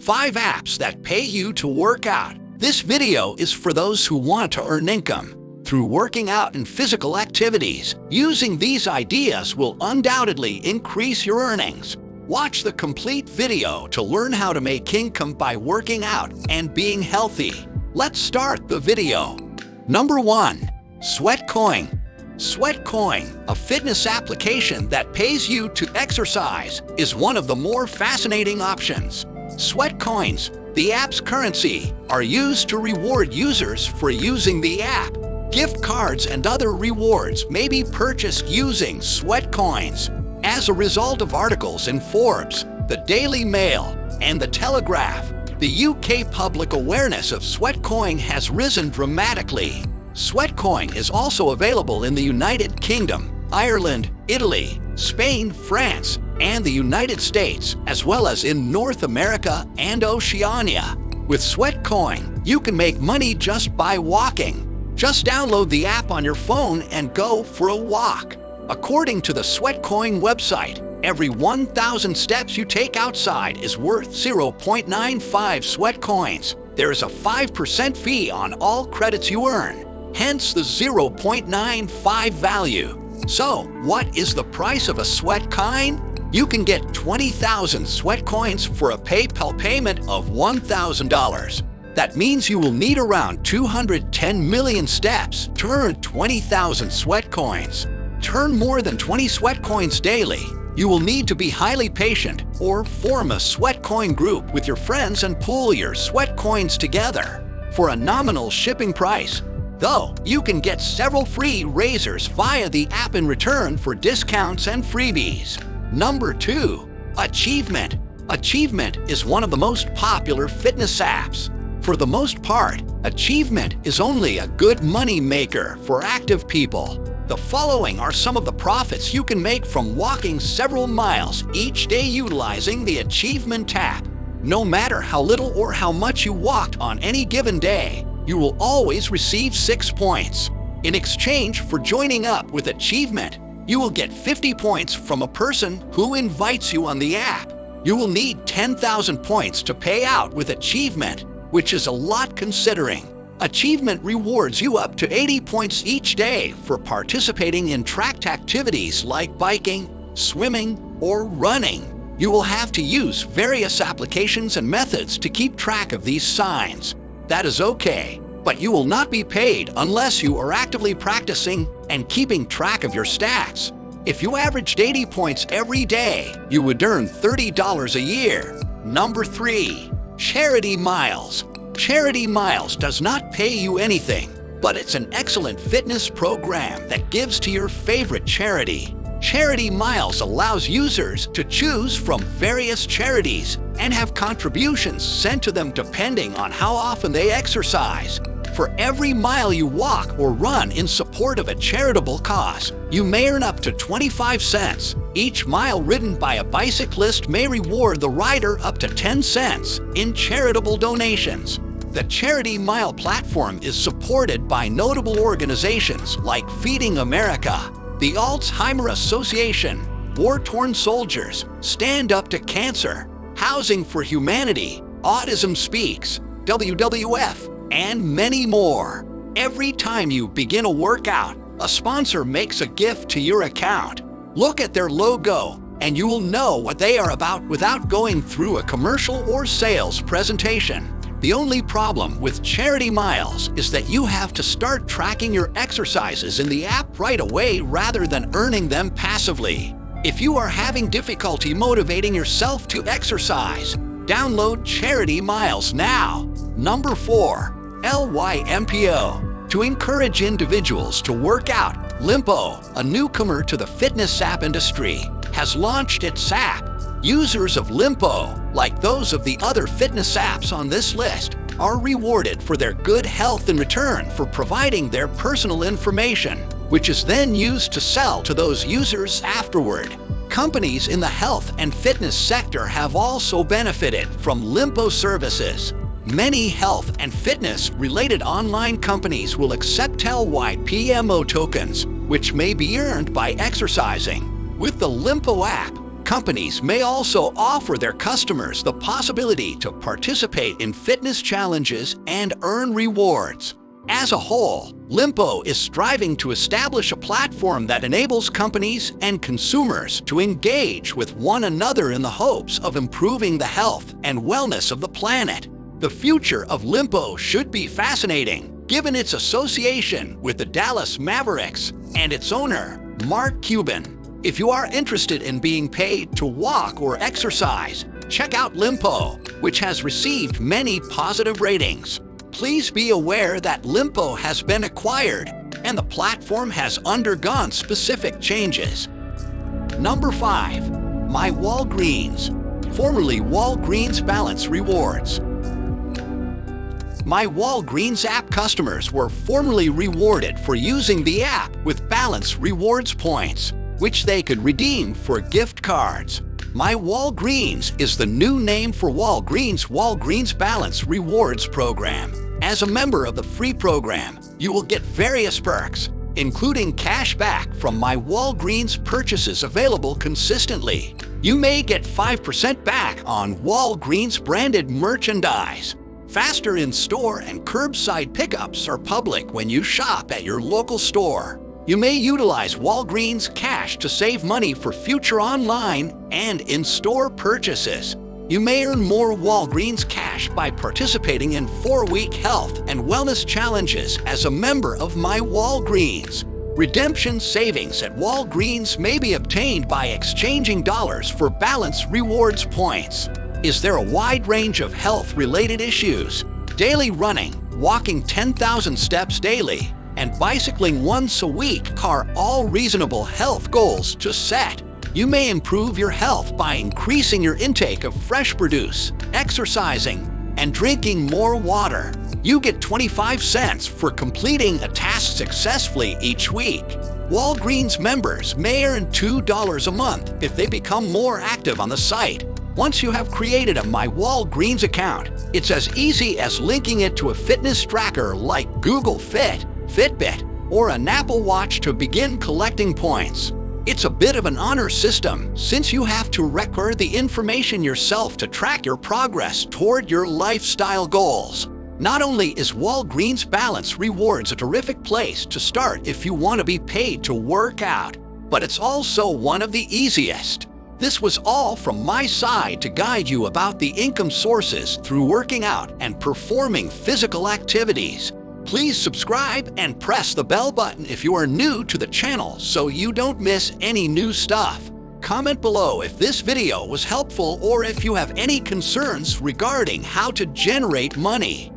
5 apps that pay you to work out. This video is for those who want to earn income through working out and physical activities. Using these ideas will undoubtedly increase your earnings. Watch the complete video to learn how to make income by working out and being healthy. Let's start the video. Number 1. Sweatcoin. Sweatcoin, a fitness application that pays you to exercise, is one of the more fascinating options. Sweatcoins, the app's currency, are used to reward users for using the app. Gift cards and other rewards may be purchased using Sweatcoins. As a result of articles in Forbes, the Daily Mail, and the Telegraph, the UK public awareness of Sweatcoin has risen dramatically. Sweatcoin is also available in the United Kingdom, Ireland, Italy, Spain, France, and the United States, as well as in North America and Oceania. With Sweatcoin, you can make money just by walking. Just download the app on your phone and go for a walk. According to the Sweatcoin website, every 1,000 steps you take outside is worth 0.95 Sweatcoins. There is a 5% fee on all credits you earn, hence the 0.95 value. So, what is the price of a Sweatcoin? You can get 20,000 Sweatcoins for a PayPal payment of $1,000. That means you will need around 210 million steps to earn 20,000 Sweatcoins. To earn more than 20 Sweatcoins daily, you will need to be highly patient or form a Sweatcoin group with your friends and pool your Sweatcoins together for a nominal shipping price. Though, you can get several free razors via the app in return for discounts and freebies. Number 2. Achievement. Achievement is one of the most popular fitness apps. For the most part, Achievement is only a good money maker for active people. The following are some of the profits you can make from walking several miles each day utilizing the Achievement tab. No matter how little or how much you walked on any given day, you will always receive 6 points. In exchange for joining up with Achievement, you will get 50 points from a person who invites you on the app. You will need 10,000 points to pay out with Achievement, which is a lot considering. Achievement rewards you up to 80 points each day for participating in tracked activities like biking, swimming, or running. You will have to use various applications and methods to keep track of these signs. That is okay, but you will not be paid unless you are actively practicing and keeping track of your stats. If you averaged 80 points every day, you would earn $30 a year. Number 3. Charity Miles. Charity Miles does not pay you anything, but it's an excellent fitness program that gives to your favorite charity. Charity Miles allows users to choose from various charities and have contributions sent to them depending on how often they exercise. For every mile you walk or run in support of a charitable cause, you may earn up to 25 cents. Each mile ridden by a bicyclist may reward the rider up to 10 cents in charitable donations. The Charity Mile platform is supported by notable organizations like Feeding America, the Alzheimer's Association, War-Torn Soldiers, Stand Up to Cancer, Housing for Humanity, Autism Speaks, WWF, and many more. Every time you begin a workout, a sponsor makes a gift to your account. Look at their logo, and you will know what they are about without going through a commercial or sales presentation. The only problem with Charity Miles is that you have to start tracking your exercises in the app right away rather than earning them passively. If you are having difficulty motivating yourself to exercise, download Charity Miles now. Number 4. LYMPO. To encourage individuals to work out, LYMPO, a newcomer to the fitness app industry, has launched its app. Users of LYMPO, like those of the other fitness apps on this list, are rewarded for their good health in return for providing their personal information, which is then used to sell to those users afterward. Companies in the health and fitness sector have also benefited from LYMPO services. Many health and fitness-related online companies will accept LYMPO tokens, which may be earned by exercising. With the LYMPO app, Companies may also offer their customers the possibility to participate in fitness challenges and earn rewards. As a whole, LYMPO is striving to establish a platform that enables companies and consumers to engage with one another in the hopes of improving the health and wellness of the planet. The future of LYMPO should be fascinating, given its association with the Dallas Mavericks and its owner, Mark Cuban. If you are interested in being paid to walk or exercise, check out LYMPO, which has received many positive ratings. Please be aware that LYMPO has been acquired and the platform has undergone specific changes. Number 5. My WALGREENS, formerly WALGREENS Balance Rewards. My WALGREENS app customers were formerly rewarded for using the app with Balance Rewards points, which they could redeem for gift cards. My WALGREENS is the new name for WALGREENS Balance Rewards program. As a member of the free program, you will get various perks, including cash back from My WALGREENS purchases available consistently. You may get 5% back on WALGREENS branded merchandise. Faster in-store and curbside pickups are public when you shop at your local store. You may utilize WALGREENS cash to save money for future online and in-store purchases. You may earn more WALGREENS cash by participating in 4-week health and wellness challenges as a member of My WALGREENS. Redemption savings at WALGREENS may be obtained by exchanging dollars for Balance Rewards points. Is there a wide range of health-related issues? Daily running, walking 10,000 steps daily, and bicycling once a week are all reasonable health goals to set. You may improve your health by increasing your intake of fresh produce, exercising, and drinking more water. You get 25 cents for completing a task successfully each week. WALGREENS members may earn $2 a month if they become more active on the site. Once you have created a My WALGREENS account, it's as easy as linking it to a fitness tracker like Google Fit, Fitbit, or an Apple Watch to begin collecting points. It's a bit of an honor system since you have to record the information yourself to track your progress toward your lifestyle goals. Not only is WALGREENS Balance Rewards a terrific place to start if you want to be paid to work out, but it's also one of the easiest. This was all from my side to guide you about the income sources through working out and performing physical activities. Please subscribe and press the bell button if you are new to the channel so you don't miss any new stuff. Comment below if this video was helpful or if you have any concerns regarding how to generate money.